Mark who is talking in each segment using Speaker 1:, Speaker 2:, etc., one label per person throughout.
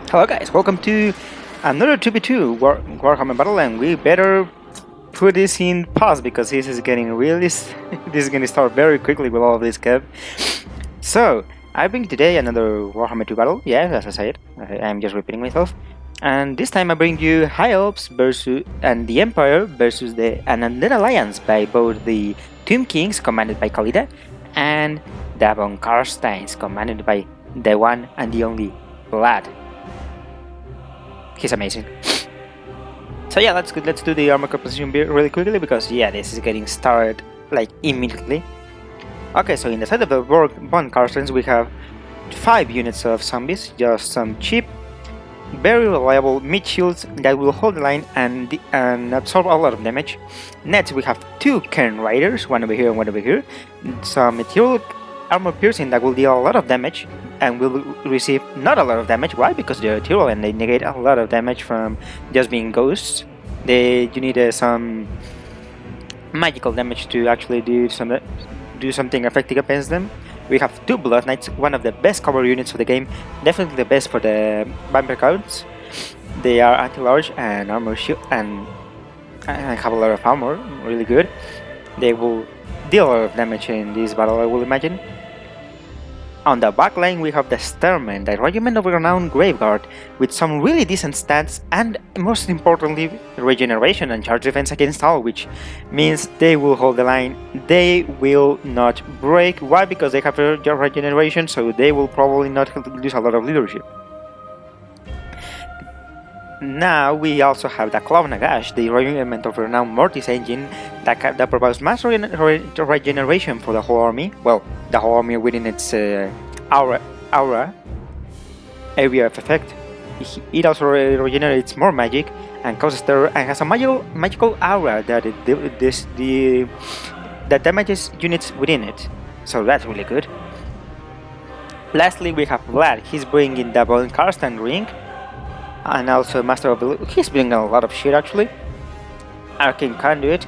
Speaker 1: Hello guys, welcome to another 2v2 Warhammer battle, and we better put this in pause because this is getting really this is going to start very quickly with all of this kev. So I bring today another Warhammer 2 battle. Yeah, as I said, I'm just repeating myself. And this time I bring you High Elves versus and the Empire versus the undead alliance by both the Tomb Kings commanded by Khalida and the von Carsteins commanded by the one and the only Vlad. He's amazing. So yeah, let's do the armor composition really quickly because yeah, this is getting started like immediately. Okay, so in the side of the von Carsteins we have 5 units of zombies, just some cheap, very reliable mid shields that will hold the line and absorb a lot of damage. Next we have 2 Cairn Riders, one over here and one over here, some material armor piercing that will deal a lot of damage and will receive not a lot of damage. Why? Because they're ethereal and they negate a lot of damage from just being ghosts. You need some magical damage to actually do something effective against them. We have 2 Blood Knights, one of the best cover units of the game, definitely the best for the vampire counts. They are anti-large and armor shield and have a lot of armor, really good. They will deal a lot of damage in this battle, I will imagine. On the back line we have the Starmen, the Regiment of Renowned Graveguard, with some really decent stats and most importantly regeneration and charge defense against all, which means they will hold the line, they will not break. Why? Because they have regeneration, so they will probably not lose a lot of leadership. Now we also have the Claw of Nagash, the Regiment of Renowned Mortis engine that provides mass regeneration for the whole army. Well, the whole army within its aura area of effect. It also regenerates more magic and causes terror and has a magical aura that that damages units within it. So that's really good. Lastly, we have Vlad. He's bringing the von Carstein ring. And also Master of he's bringing a lot of shit actually. Arcane Conduit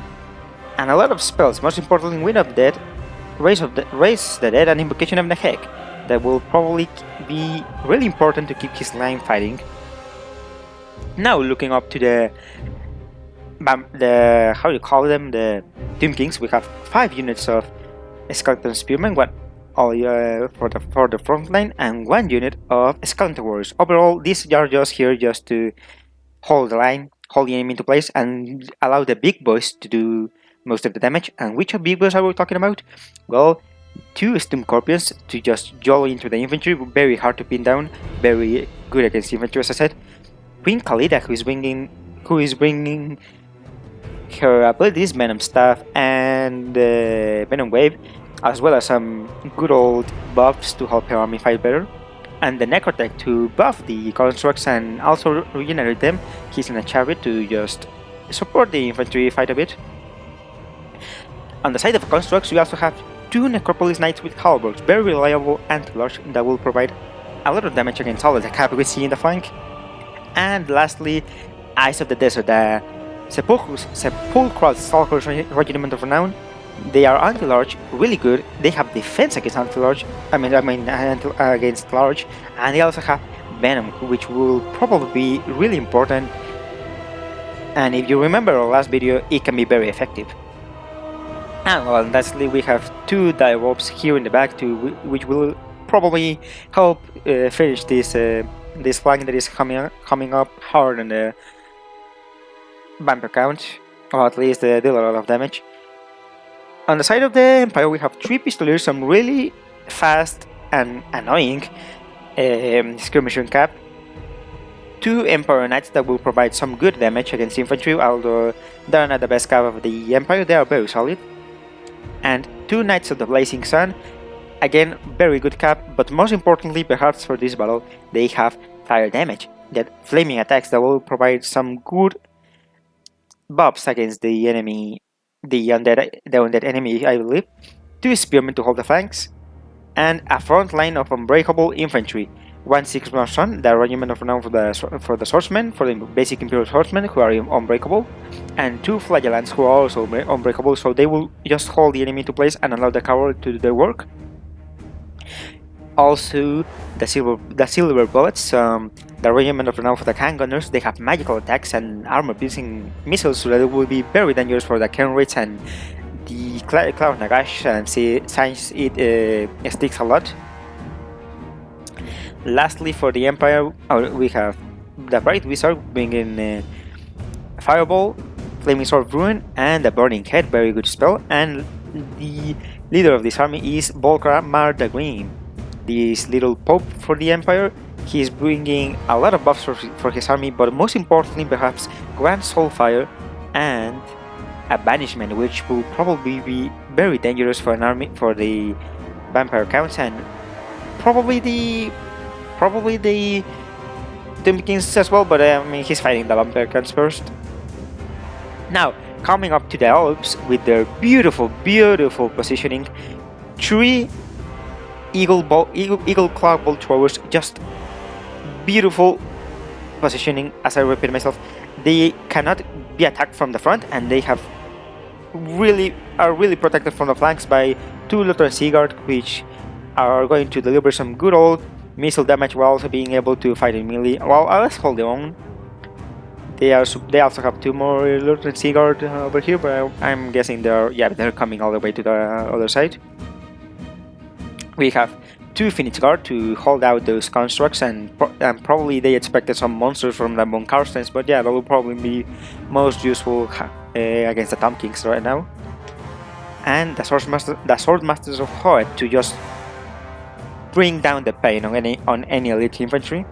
Speaker 1: and a lot of spells, most importantly Wind of Death, Raise the Dead and Invocation of the Heck. That will probably be really important to keep his line fighting. Now looking up to the how do you call them, the Tomb Kings, we have 5 units of Skeleton Spearmen, for the front line, and 1 unit of Skeleton Warriors. Overall, these are just here just to hold the line, hold the enemy into place, and allow the big boys to do most of the damage. And which of big boys are we talking about? Well, 2 Storm Scorpions to just jolly into the infantry, very hard to pin down, very good against infantry, as I said. Queen Khalida, who is bringing her abilities, Venom Staff and Venom Wave, as well as some good old buffs to help her army fight better, and the Necrotech to buff the constructs and also regenerate them. He's in a chariot to just support the infantry fight a bit. On the side of constructs, we also have 2 Necropolis Knights with halberds, very reliable anti-large that will provide a lot of damage against all of the cap we see in the flank. And lastly, Eyes of the Desert, the Sepulchral Stalkers Regiment of Renown. They are anti-large, really good. They have defense against anti-large. Against large, and they also have Venom, which will probably be really important. And if you remember our last video, it can be very effective. And well, lastly, we have 2 Direwolves here in the back, which will probably help finish this flank that is coming up hard on the vampire count, or at least deal a lot of damage. On the side of the Empire, we have 3 Pistoliers, some really fast and annoying skirmisher cap, 2 Emperor Knights that will provide some good damage against infantry, although they're not the best cap of the Empire, they are very solid, and 2 Knights of the Blazing Sun, again very good cap, but most importantly perhaps for this battle, they have fire damage, that flaming attacks that will provide some good buffs against the enemy. The undead enemy, I believe, 2 Spearmen to hold the flanks, and a front line of unbreakable infantry. 1 6-1, the Regiment of Renown for the Swordsmen, for the basic Imperial Swordsmen, who are unbreakable, and 2 Flagellants, who are also unbreakable, so they will just hold the enemy into place and allow the cavalry to do their work. Also, the silver bullets, The regiment of renown for the handgunners, they have magical attacks and armor-piercing missiles, so that it will be very dangerous for the Kenrits and the Cloud Nagash, and since it sticks a lot. Lastly, for the Empire, we have the Bright Wizard bringing Fireball, Flaming Sword Ruin, and the Burning Head, very good spell. And the leader of this army is Volkmar the Green, this little pope for the Empire. He's bringing a lot of buffs for his army, but most importantly, perhaps Grand Soulfire and a banishment, which will probably be very dangerous for an army, for the vampire counts, and probably the Tomb Kings as well. But I mean, he's fighting the vampire counts first. Now, coming up to the Alps with their beautiful positioning, 3 Eagle Cloud Bolt throwers, just beautiful positioning. As I repeat myself, they cannot be attacked from the front, and they are really protected from the flanks by 2 Lothern Sea Guard, which are going to deliver some good old missile damage while also being able to fight in melee. Well, let's hold their own. They also have 2 more Lothern Sea Guard over here, but I'm guessing they're coming all the way to the other side. We have 2 Phoenix Guard to hold out those constructs, and probably they expected some monsters from the von Carsteins, but yeah, that will probably be most useful against the Tomb Kings right now. And the Swordmasters of Hoet to just bring down the pain on any elite infantry.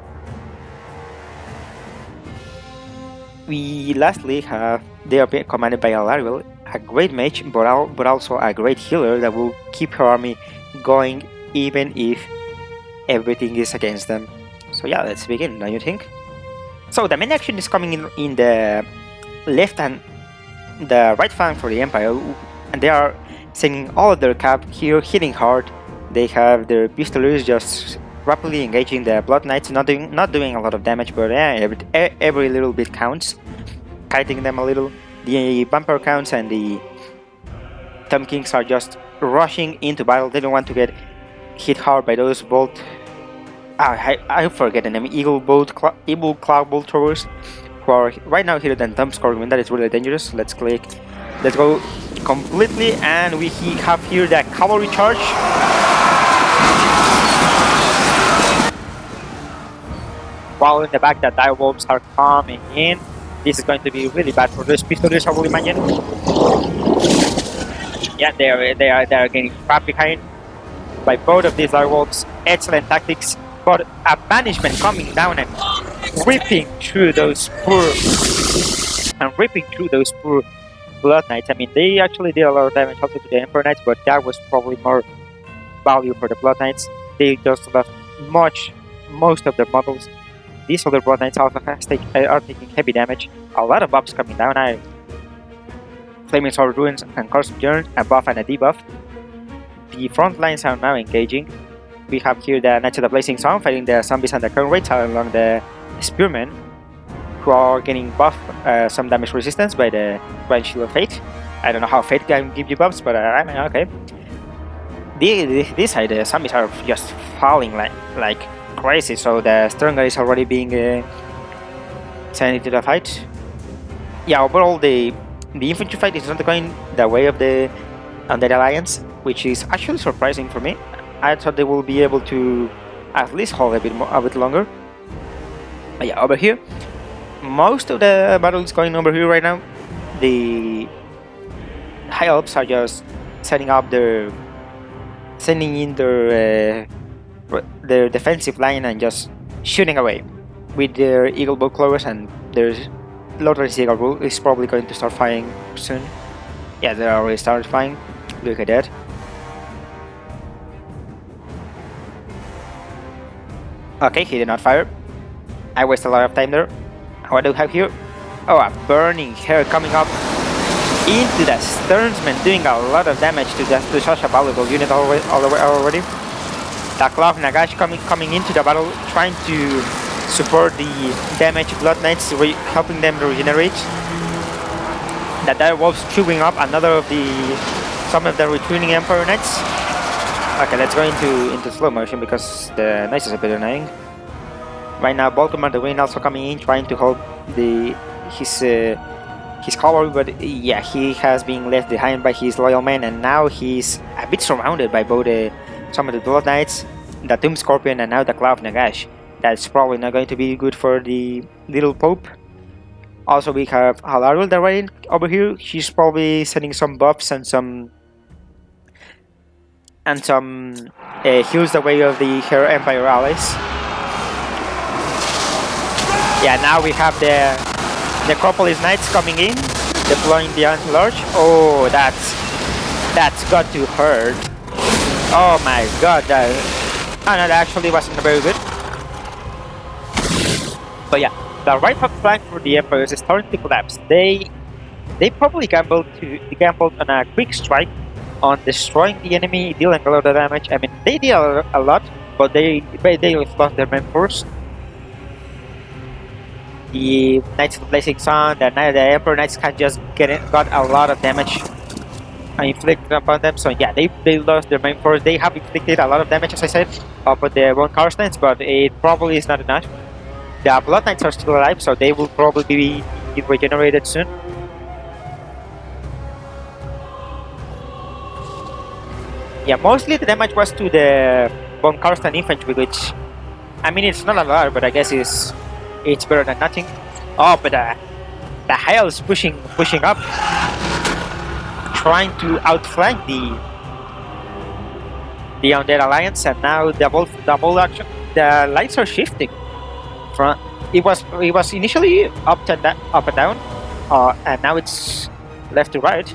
Speaker 1: We lastly have, they are commanded by Alarielle, a great mage, but also a great healer that will keep her army going even if everything is against them. So yeah, let's begin, don't you think? So the main action is coming in the left and the right flank for the Empire, and they are sending all of their cap here, hitting hard. They have their pistoliers just rapidly engaging the Blood Knights, not doing a lot of damage, but every little bit counts, kiting them a little. The Vampire Counts and the Tomb Kings are just rushing into battle. They don't want to get hit hard by those bolt. I forget the name. Eagle Cloud Bolt throwers, who are right now here than Tomb Scorpion. That is really dangerous. Let's go completely, and we have here the cavalry charge. While in the back, the direwolves are coming in. This is going to be really bad for those pistoliers, I will imagine. Yeah, they are getting trapped behind by both of these direwolves. Excellent tactics, but a banishment coming down and ripping through those poor Blood Knights. I mean, they actually did a lot of damage also to the Emperor Knights, but that was probably more value for the Blood Knights. They just lost most of their models. These other Blood Knights also are taking heavy damage. A lot of buffs coming down. Flaming Sword Ruins and Curse of Jern, a buff and a debuff. The front lines are now engaging. We have here the Knights of the Blazing Sun fighting the zombies and the Kenrits along the Spearmen, who are getting buff some damage resistance by the Grand Shield of Fate. I don't know how Fate can give you buffs, but I mean, okay. This side, the zombies are just falling like crazy, so the Stronger is already being sent into the fight. Yeah, overall the infantry fight is not going the way of the Undead Alliance, which is actually surprising for me. I thought they will be able to at least hold a bit longer. But yeah, over here, most of the battle is going over here right now. The High Alps are just sending in their defensive line and just shooting away with their Eagle Bolt Clovers, and their Lothern Sea Guard is probably going to start firing soon. Yeah, they already started firing. Look at that. Okay, he did not fire. I wasted a lot of time there. What do we have here? Oh, a Burning Hair coming up into the Sternsman, doing a lot of damage to such a valuable unit already. The Cloud Nagash coming into the battle, trying to support the damaged Blood Knights, helping them regenerate. The Direwolves chewing up some of the retreating Emperor Knights. Okay, let's go into slow motion because the noise is a bit annoying. Right now, Volkmar the Green also coming in, trying to help his cavalry, but yeah, he has been left behind by his loyal men, and now he's a bit surrounded by both some of the Blood Knights, the Tomb Scorpion, and now the Cloud of Nagash. That's probably not going to be good for the little Pope. Also, we have Alarielle the Rain over here. She's probably sending some buffs and some heals the way of her Empire allies. Yeah, now we have the Necropolis Knights coming in, deploying the Anti-Large. Oh, that's got to hurt. Oh my god, that actually wasn't very good. But yeah, the right flank for the Empire is starting to collapse. They probably gambled on a quick strike, on destroying the enemy, dealing a lot of damage. I mean, they did a lot, but they lost their main force. The Knights of the Blazing Sun, the Emperor Knights got a lot of damage inflicted upon them. So yeah, they lost their main force. They have inflicted a lot of damage, as I said, upon the von Carsteins, but it probably is not enough. The Blood Knights are still alive, so they will probably be regenerated soon. Yeah, mostly the damage was to the von Carstein infantry, which, I mean, it's not a lot, but I guess it's better than nothing. Oh, but the Heil is pushing up, trying to outflank the Undead Alliance, and now the lights are shifting. It was initially up and down, and now it's left to right.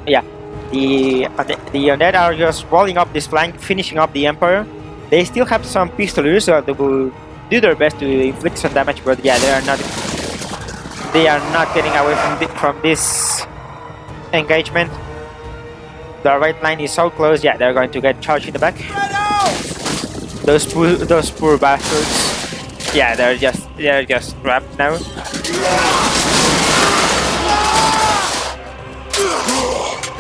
Speaker 1: Yeah, the Undead are just rolling up this flank, finishing up the Empire. They still have some pistoliers, so they will do their best to inflict some damage, but yeah, they are not getting away from this engagement. The right line is so close. Yeah, they're going to get charged in the back. Those poor bastards. Yeah, they're just trapped now.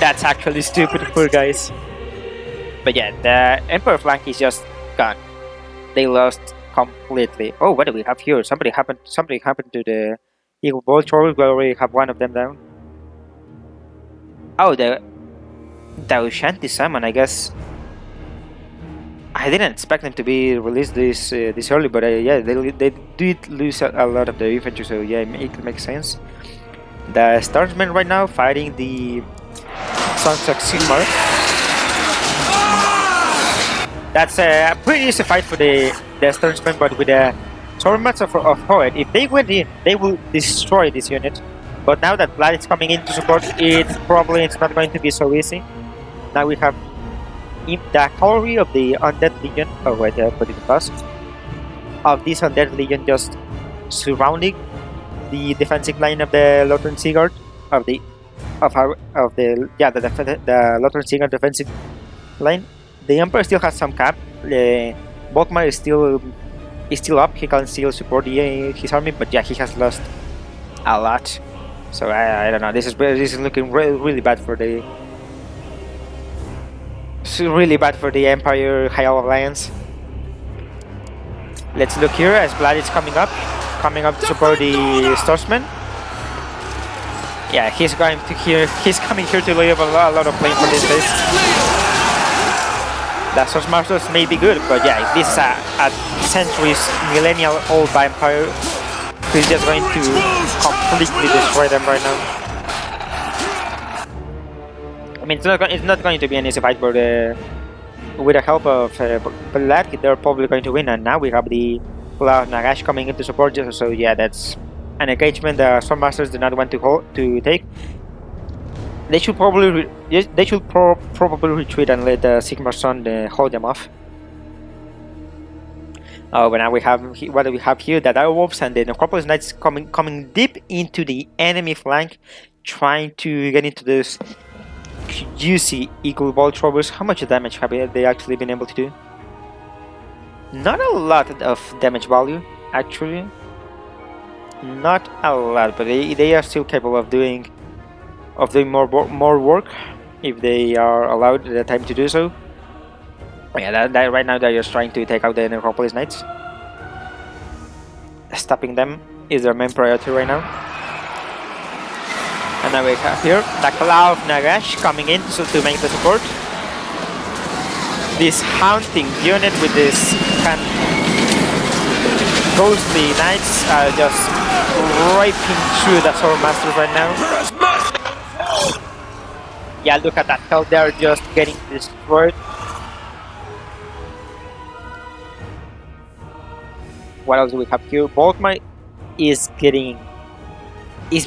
Speaker 1: That's actually stupid, poor guys. But yeah, the Emperor flank is just gone. They lost completely. Oh, what do we have here? Something happened to the Eagle Bolt Troll. We already have one of them down. Oh, the Ushanti Summon, I guess. I didn't expect them to be released this early, but yeah, they did lose a lot of their infantry, so yeah, it makes sense. The Starsmen right now fighting the Sons of Sigmar. That's a pretty easy fight for the Starsmen, but with the Swordmats of Hoed, if they went in, they will destroy this unit. But now that Vlad is coming in to support, it's not going to be so easy. Now we have the cavalry of the Undead Legion, oh wait, I put it in plus, of this Undead Legion just surrounding the defensive line of the Lothern Sea Guard, the Lothern Sea Guard defensive line. The Emperor still has some cap. Volkmar is still up. He can still support his army, but yeah, he has lost a lot. So I don't know. This is looking really bad for the Empire High Alliance. Let's look here as Vlad is coming up to support the Starsmen. Yeah, he's coming here to leave a lot of blame for this base. The Source Masters may be good, but yeah, this is a centuries, millennial-old vampire who's just going to completely destroy them right now. I mean, it's not going to be an easy fight, but with the help of Vlad, they're probably going to win. And now we have the Cloud Nagash coming in to support, so yeah, that's an engagement the Storm Masters do not want to take. They should probably retreat and let the Sigmar Sun hold them off. Oh, but now we have what do we have here? The Direwolves and the Necropolis Knights coming deep into the enemy flank, trying to get into this juicy Eagle Bolt Throwers. How much damage have they actually been able to do? Not a lot of damage value, actually. Not a lot, but they are still capable of doing more work if they are allowed the time to do so. Yeah, that right now they're just trying to take out the Necropolis Knights. stopping them is their main priority right now. And now we have here the Cloud Nagash coming in to make the support. This hunting unit with this kind of ghostly knights are just raping through the Sword Masters right now. Yeah, look at that, how they're just getting destroyed. What else do we have here? Volkmar is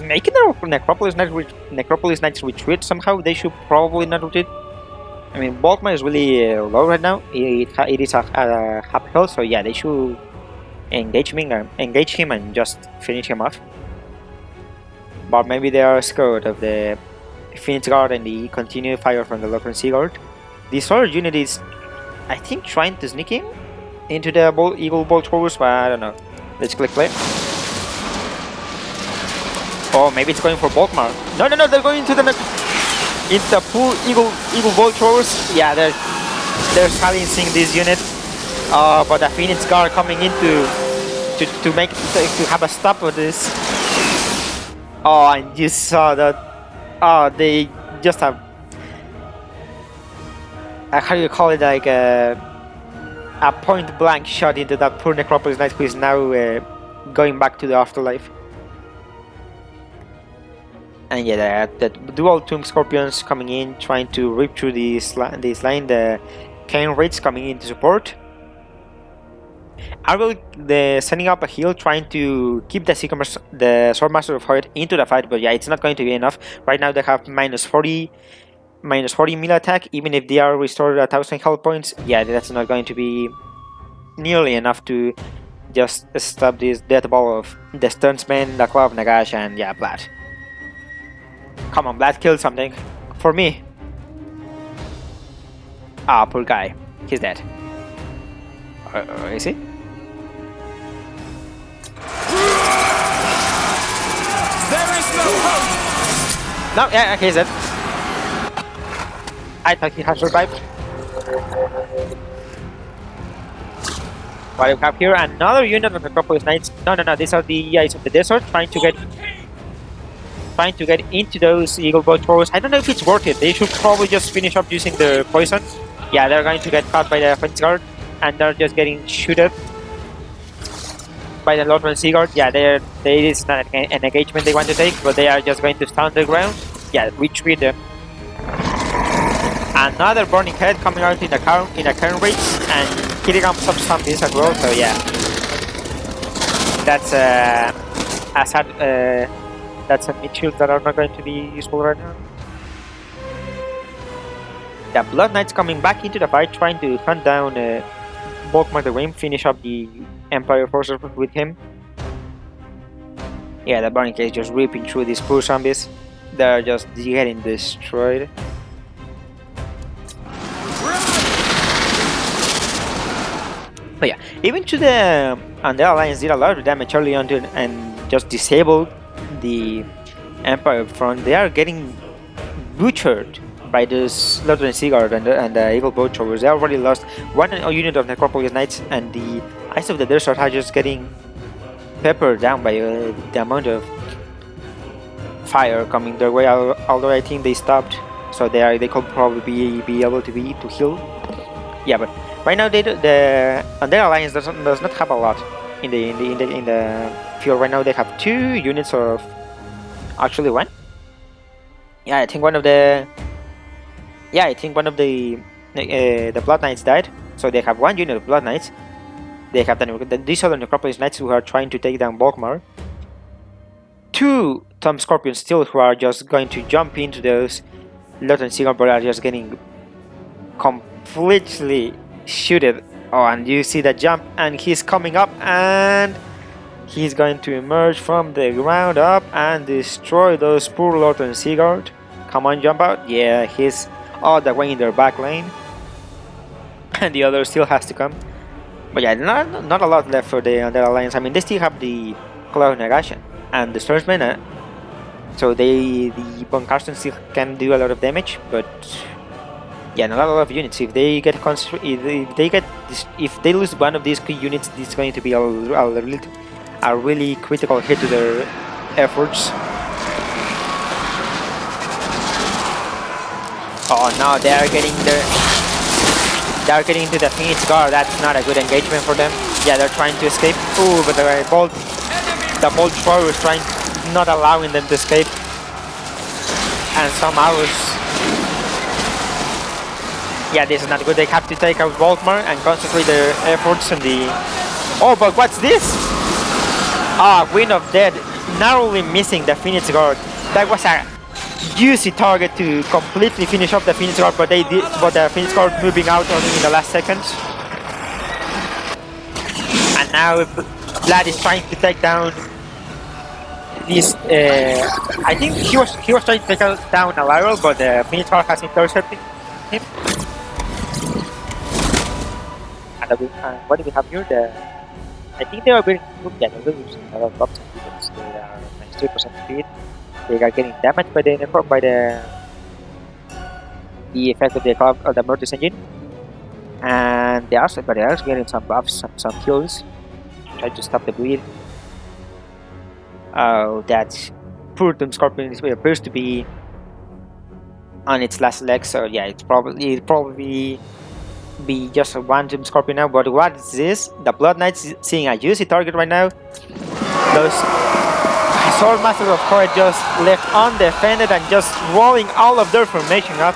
Speaker 1: making the Necropolis Knights retreat somehow. They should probably not retreat. I mean, Volkmar is really low right now. It is a half health, so yeah, they should engage him and just finish him off. But maybe they are scared of the Phoenix Guard and the continued fire from the Lothern Sea Guard. This other unit is, I think, trying to sneak in into the Eagle Bolt Throwers, but I don't know. Let's click play. Oh, maybe it's going for Volkmar. No, they're going into the full Eagle Bolt Throwers. Yeah, they're silencing this unit. But the Phoenix Guard coming in to have a stop with this. Oh, and you saw that. Oh, they just have how do you call it, like a point blank shot into that poor Necropolis Knight who is now going back to the afterlife. And yeah, the dual Tomb Scorpions coming in, trying to rip through this line. The Cane Raids coming in to support. Argo setting up a heal, trying to keep the Swordmaster of Hoyt into the fight, but yeah, it's not going to be enough. Right now they have minus 40 melee attack, even if they are restored 1000 health points. Yeah, that's not going to be nearly enough to just stop this death ball of the Sturnsman, the Claw of Nagash, and yeah, Vlad. Come on, Vlad, kill something for me. Ah, poor guy, he's dead. Is he?
Speaker 2: There is no hope.
Speaker 1: No, yeah, okay, he's dead. I thought he had survived. What do we have here? Another unit of Necropolis Knights. No, these are the Eyes of the Desert, trying to get into those Eagle Bolt Throwers. I don't know if it's worth it. They should probably just finish up using the poison. Yeah, they're going to get caught by the Phoenix Guard, and they're just getting shooted by the Lothern Sea Guard. Yeah, it is not an engagement they want to take, but they are just going to stand their ground. Yeah, retreat them. Another Burning Head coming out in the current rates and killing up some zombies as well. So yeah, that's some mid shields that are not going to be useful right now. The Blood Knights coming back into the fight, trying to hunt down Volkmar the Grim, finish up the Empire forces with him. Yeah, the Burning Cage just ripping through these poor zombies. They're just getting destroyed. But yeah, even to the Undead Alliance did a lot of damage early on and just disabled the Empire front. They are getting butchered by this Lothern Sea Guard and the Eagle Bolt Throwers. They already lost one unit of Necropolis Knights, and the Eyes of the Desert are just getting peppered down by the amount of fire coming their way. Although I think they stopped, so they could probably be able to heal. Yeah, but right now the Undead Alliance does not have a lot in the field right now. They have 2 units of, actually one. Yeah, I think one of the Blood Knights died, so they have 1 unit of Blood Knights. They have these other Necropolis Knights who are trying to take down Volkmar. 2 Tomb Scorpions still who are just going to jump into those Lothern Sea Guard, but are just getting completely shooted. Oh, and you see the jump, and he's coming up, and he's going to emerge from the ground up and destroy those poor Lothern Sea Guard. Come on, jump out. Yeah, he's all the way in their back lane, and the other still has to come. But yeah, not a lot left for the Undead Alliance. I mean, they still have the Cloud of Nagash and the Sturgeman, so the von Carstein still can do a lot of damage, but yeah, not a lot of units. If they lose one of these key units, it's going to be a a really critical hit to their efforts. Oh no, they are getting into the Phoenix Guard. That's not a good engagement for them. Yeah, they're trying to escape. Ooh, but the bolt thrower is not allowing them to escape. And some arrows. Yeah, this is not good. They have to take out Volkmar and concentrate their efforts on the... Oh, but what's this? Ah, Wind of Death, narrowly missing the Phoenix Guard. That was a juicy target to completely finish off the Phoenix Guard, but the Phoenix Guard moving out only in the last seconds. And now Vlad is trying to take down this. I think he was trying to take down Alarielle, but the Phoenix Guard has intercepted him. And what do we have here? I think they are very good. Yeah, they're losing a lot of buffs because they are 93% speed. They are getting damaged by the effect of the Mortis engine, and they are getting some buffs, some kills, trying to stop the bleed. Oh, that poor Doom Scorpion appears to be on its last leg. So yeah, it'll probably be just a one Doom Scorpion now. But what is this? The Blood Knights seeing a juicy target right now. Those Swordmasters of Courage just left undefended and just rolling all of their formation up.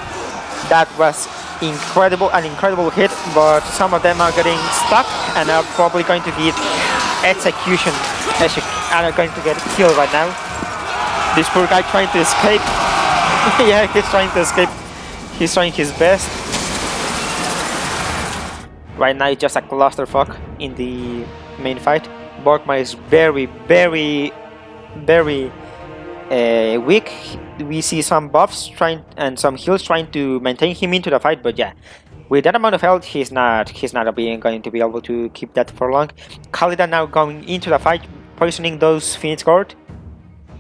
Speaker 1: That was an incredible hit, but some of them are getting stuck and are probably going to get execution and are going to get killed right now. This poor guy trying to escape. Yeah, he's trying to escape. He's trying his best. Right now it's just a clusterfuck in the main fight. Volkmar is very weak. We see some buffs and some heals trying to maintain him into the fight, but yeah, with that amount of health, he's not going to be able to keep that for long. Khalida now going into the fight, poisoning those Phoenix Guard,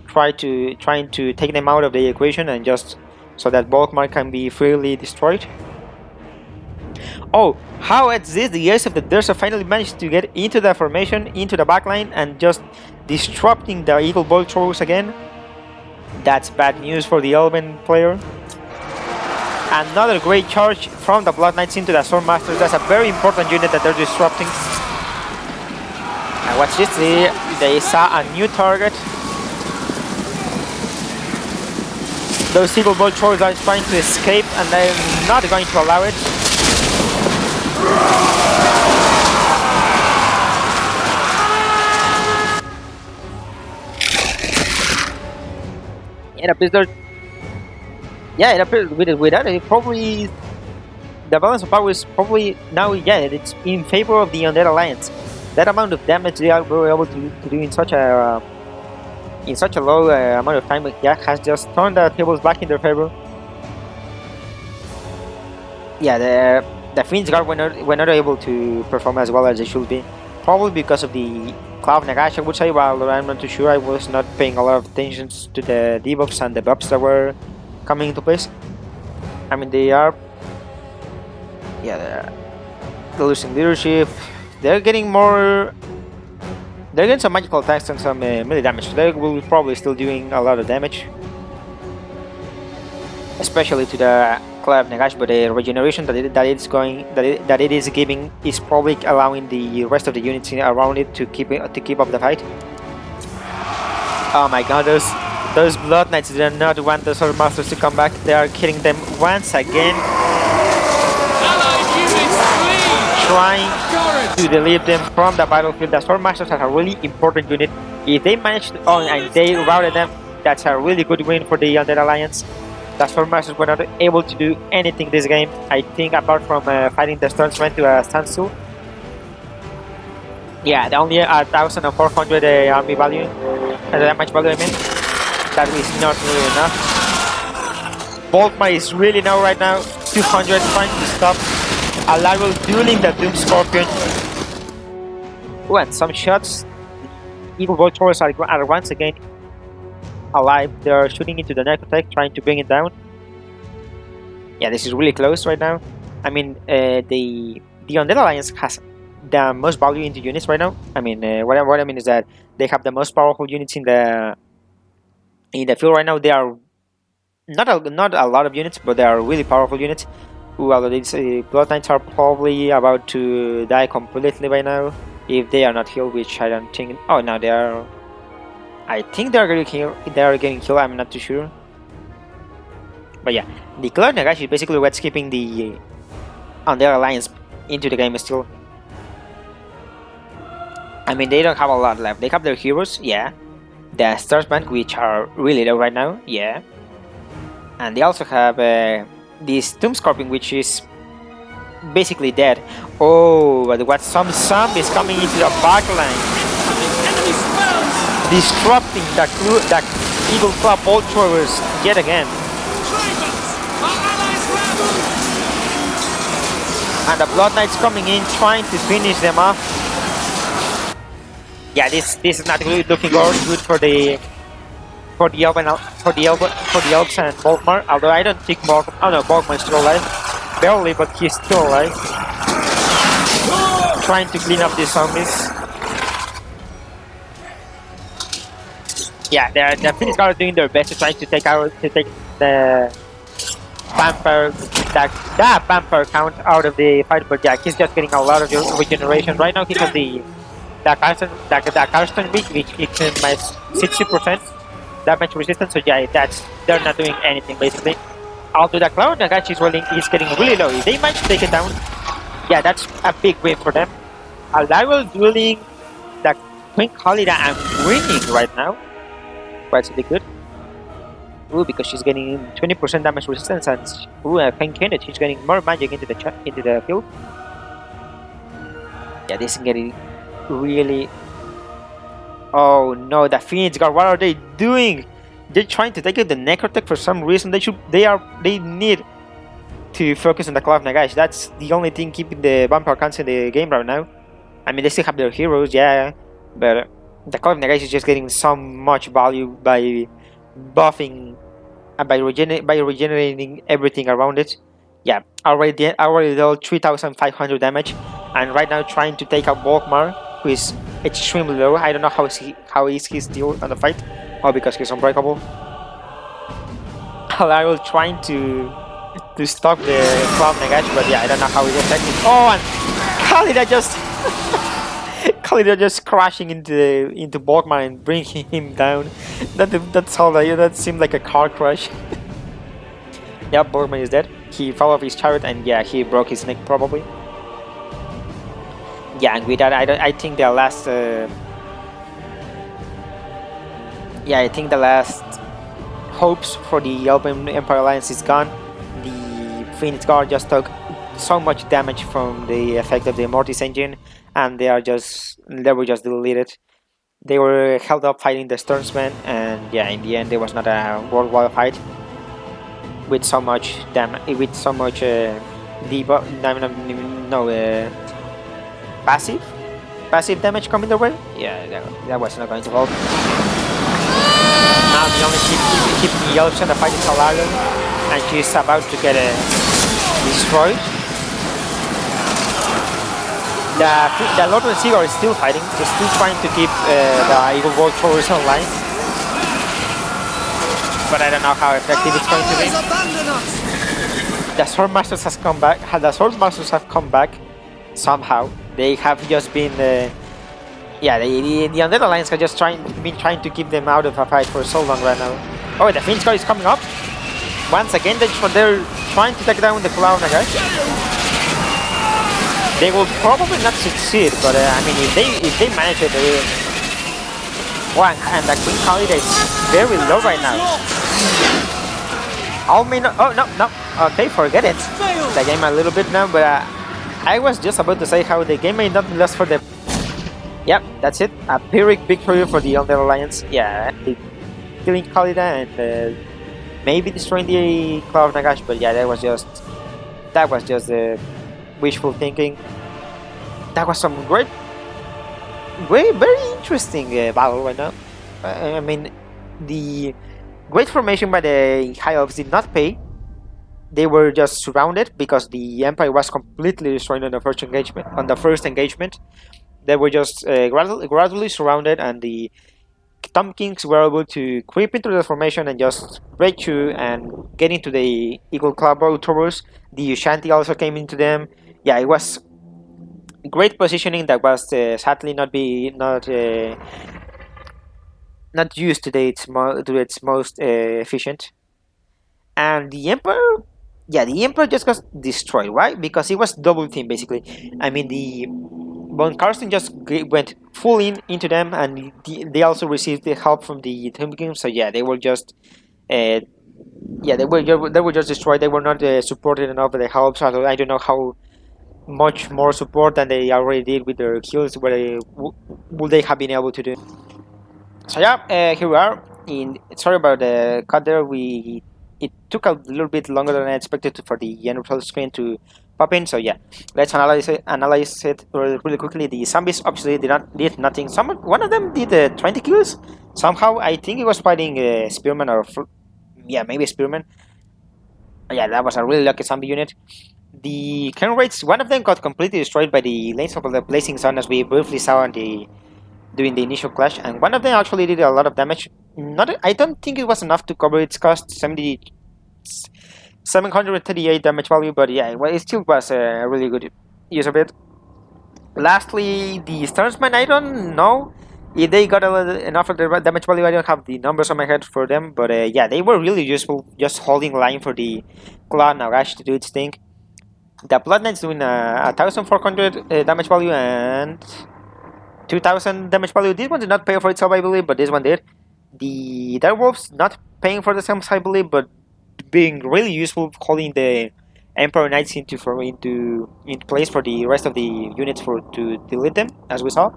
Speaker 1: trying to take them out of the equation and just so that Volkmar can be freely destroyed. Oh, how is this? The Ace of the Desert finally managed to get into the formation, into the backline, and just disrupting the Eagle Bolt throwers again. That's bad news for the Elven player. Another great charge from the Blood Knights into the Swordmasters. That's a very important unit that they're disrupting. And watch this, they saw a new target. Those Eagle Bolt throwers are trying to escape and they're not going to allow it. It appears that, yeah, it appears with that, it probably, the balance of power is probably now, yeah, it's in favor of the Undead Alliance. That amount of damage they were able to do in such a low amount of time, yeah, has just turned the tables back in their favor. Yeah, the Phoenix Guard were not able to perform as well as they should be, probably because of the Cloud Nagash, I would say, while I'm not too sure. I was not paying a lot of attention to the debuffs and the buffs that were coming into place. I mean, they're losing leadership. They're getting some magical attacks and some melee damage. So they will probably still doing a lot of damage, especially to the Cloud Nagash, but the regeneration that it is giving is probably allowing the rest of the units around it to keep up the fight. Oh my god, those Blood Knights did not want the Swordmasters to come back. They are killing them once again, trying to delete them from the battlefield. The Swordmasters are a really important unit. If they manage to and they routed them, that's a really good win for the Undead Alliance. The Swordmasters were not able to do anything this game, I think, apart from fighting the Storms went to a standstill. Yeah, the only 1,400 army value, damage value, I mean. That is not really enough. Volkmar is really now right now 200, trying to stop Alarielle dueling the Doom Scorpion. Oh, and some shots. Eagle Bolt throwers are once again alive. They are shooting into the Necrotech, trying to bring it down. Yeah, this is really close right now. I mean, the Undead Alliance has the most value into units right now. I mean, what I mean is that they have the most powerful units in the field right now. They are not a lot of units, but they are really powerful units. Although these Blood Knights are probably about to die completely by now if they are not healed, which I don't think. Oh no, they are. I think they are getting healed. They are getting healed. I'm not too sure. But yeah, the Cloud Nagash is basically what's keeping the Undead Alliance into the game still. I mean, they don't have a lot left. They have their heroes, yeah. The Starsman, which are really low right now, yeah. And they also have this Tomb Scorpion, which is basically dead. Oh, but what some zombies coming into the back line, disrupting the evil club bolt throwers yet again. And the Blood Knights coming in, trying to finish them off. Yeah, this is not really looking good for the elves and Volkmar. Although I don't think Volkmar is still alive, barely, but he's still alive. Trying to clean up these zombies. Yeah, the Phoenix Guard are doing their best to try to take the vampire vampire count out of the fight, but yeah, he's just getting a lot of regeneration. Right now he has the Carstein which gives him my 60% damage resistance, so yeah, they're not doing anything basically. Although the Cloud Nagash is getting really low. If they manage to take it down, yeah, that's a big win for them. Alarielle dueling the Queen Khalida and winning right now. Quite really good. Ooh, because she's getting 20% damage resistance, and Queen Kenneth, she's getting more magic into the field. Yeah, this is getting really. Oh no, the Phoenix Guard! What are they doing? They're trying to take out the Necrotech for some reason. They need to focus on the Cloud Nagash. That's the only thing keeping the vampire counts in the game right now. I mean, they still have their heroes, yeah, but the Cloud Nagash is just getting so much value by buffing and by regenerating everything around it. Yeah, already dealt 3,500 damage, and right now trying to take out Volkmar, who is extremely low. I don't know how is he still on the fight. Oh, because he's unbreakable. Alarielle trying to stop the Cloud Nagash, but yeah, I don't know how he's effective. Oh, and Khalida just crashing into Volkmar and bringing him down. That's all. That seemed like a car crash. Yeah, Volkmar is dead. He fell off his chariot and yeah, he broke his neck probably. Yeah, and with that, I think the last. I think the last hopes for the Elven Empire Alliance is gone. The Phoenix Guard just took so much damage from the effect of the Mortis engine, and they were just deleted. They were held up fighting the Stearnsmen, and yeah, in the end, there was not a worldwide fight with so much damage, with so much passive damage coming their way. Yeah, that was not going to help. Now the only keep the elves in the fight is Alarielle, and she's about to get destroyed. The Lothern Sea Guard is still fighting. He's still trying to keep the evil bolt throwers online. But I don't know how effective it's going to be. The Swordmasters has come back. The Swordmasters have come back somehow. They have just been. The Undead Alliance has just been trying to keep them out of a fight for so long right now. Oh, the Phoenix Guard is coming up. Once again, they're trying to take down the Cloud Nagash. They will probably not succeed, but I mean, if they manage it, one and the Queen Khalida is very low right now. Oh no. Okay, forget it. The game a little bit now, but I was just about to say how the game may not last for them. Yep, that's it. A Pyrrhic victory for the Undead Alliance. Yeah, killing Khalida and maybe destroying the Cloud Nagash, but yeah, that was just wishful thinking. That was some very interesting battle right now. I mean, the great formation by the High Elves did not pay. they were just surrounded because the Empire was completely destroyed on the first engagement. They were just gradually surrounded, and the Tom Kings were able to creep into the formation and just break through and get into the Eagle Club Towers. The Ushanti also came into them. Yeah, it was great positioning that was sadly not used to its most efficient. And the Emperor just got destroyed, right? Because it was double team basically. I mean, the von Carstein just went full into them, and they also received the help from the Tomb Kings. So yeah, they were just they were just destroyed. They were not supported enough by the help. So I don't know how much more support than they already did with their kills would they have been able to do. So yeah, here we are. Sorry about the cut there. It took a little bit longer than I expected for the end result screen to pop in. So yeah, let's analyze it really quickly. The zombies obviously did nothing. One of them did 20 kills somehow. I think it was fighting spearman or maybe a spearman. Yeah, that was a really lucky zombie unit. The cannon rates, one of them got completely destroyed by the lanes of the blazing sun, as we briefly saw during the initial clash, and one of them actually did a lot of damage. I don't think it was enough to cover its cost, 738 damage value, but yeah, it still was a really good use of it. Lastly, the Stearnsmen, I don't know if they got enough of the damage value. I don't have the numbers on my head for them, but yeah, they were really useful, just holding line for the Claw Nagash to do its thing. The Blood Knight's doing 1,400 damage value and 2,000 damage value. This one did not pay for itself, I believe, but this one did. The Direwolves not paying for themselves, I believe, but being really useful, holding the Emperor Knights into place for the rest of the units to delete them, as we saw.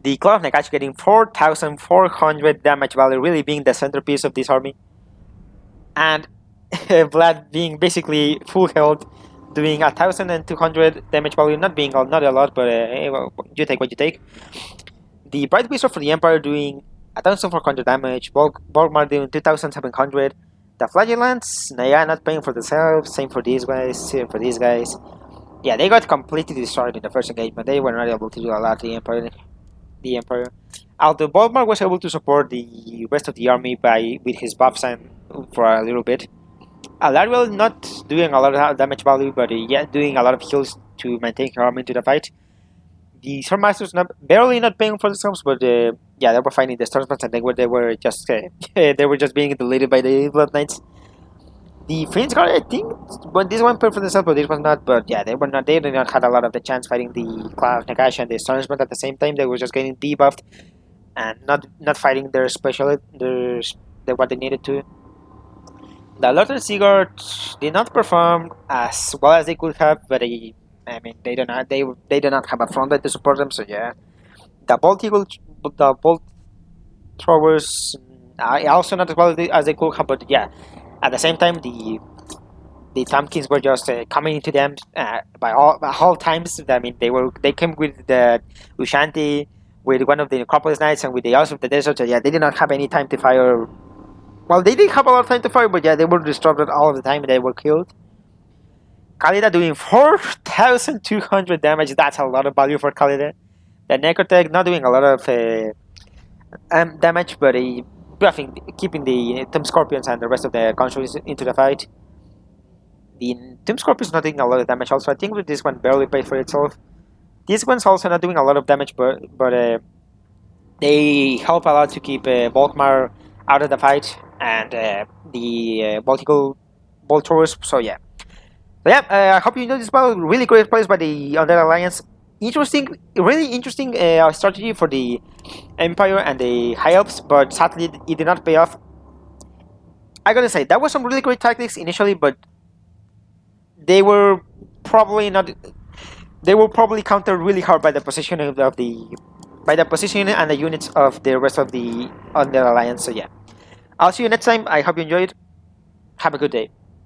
Speaker 1: The Claw of Nagash getting 4,400 damage value, really being the centerpiece of this army. And Vlad being basically full health, doing 1,200 damage value, not a lot, but you take what you take. The Bright Wizard for the Empire doing 1,400 damage, Volkmar doing 2,700. The Flagellants, not paying for themselves, same for these guys, Yeah, they got completely destroyed in the first engagement. They were not able to do a lot, the Empire. Although Volkmar was able to support the rest of the army with his buffs and for a little bit. Alarielle not doing a lot of damage value, but doing a lot of heals to maintain her army into the fight. The Swordmasters barely not paying for themselves, but they were fighting the Stormsmans, and they were just being deleted by the Blood Knights. The Phoenix Guard, I think, this one paid for themselves, but this one not. But yeah, they did not have a lot of the chance fighting the Cloud of Nagash and the Stormsman at the same time. They were just getting debuffed and not fighting their what they needed to. The Lothern Sea Guard did not perform as well as they could have, but they do not have a front line to support them. So yeah, the Bolt Throwers, also not as well as they could have, but yeah, at the same time the Tompkins were just coming into them by all times. I mean, they came with the Ushanti, with one of the Necropolis Knights, and with the House of the Desert. So yeah, they did not have any time to fire. Well, they did have a lot of time to fire, but yeah, they were disrupted all of the time and they were killed. Khalida doing 4,200 damage. That's a lot of value for Khalida. The Necrotech not doing a lot of damage, but buffing, keeping the Tomb Scorpions and the rest of the constructs into the fight. The Tomb Scorpions not doing a lot of damage also. I think with this one barely paid for itself. This one's also not doing a lot of damage, but they help a lot to keep Volkmar out of the fight, and the Baltical Bolt Throwers. So yeah. I hope you enjoyed this battle. Really great plays by the Undead Alliance. Really interesting strategy for the Empire and the High Elves, but sadly it did not pay off. I gotta say, that was some really great tactics initially, but they were probably not. They were probably countered really hard by the positioning and the units of the rest of the Undead Alliance. So yeah, I'll see you next time. I hope you enjoyed. Have a good day.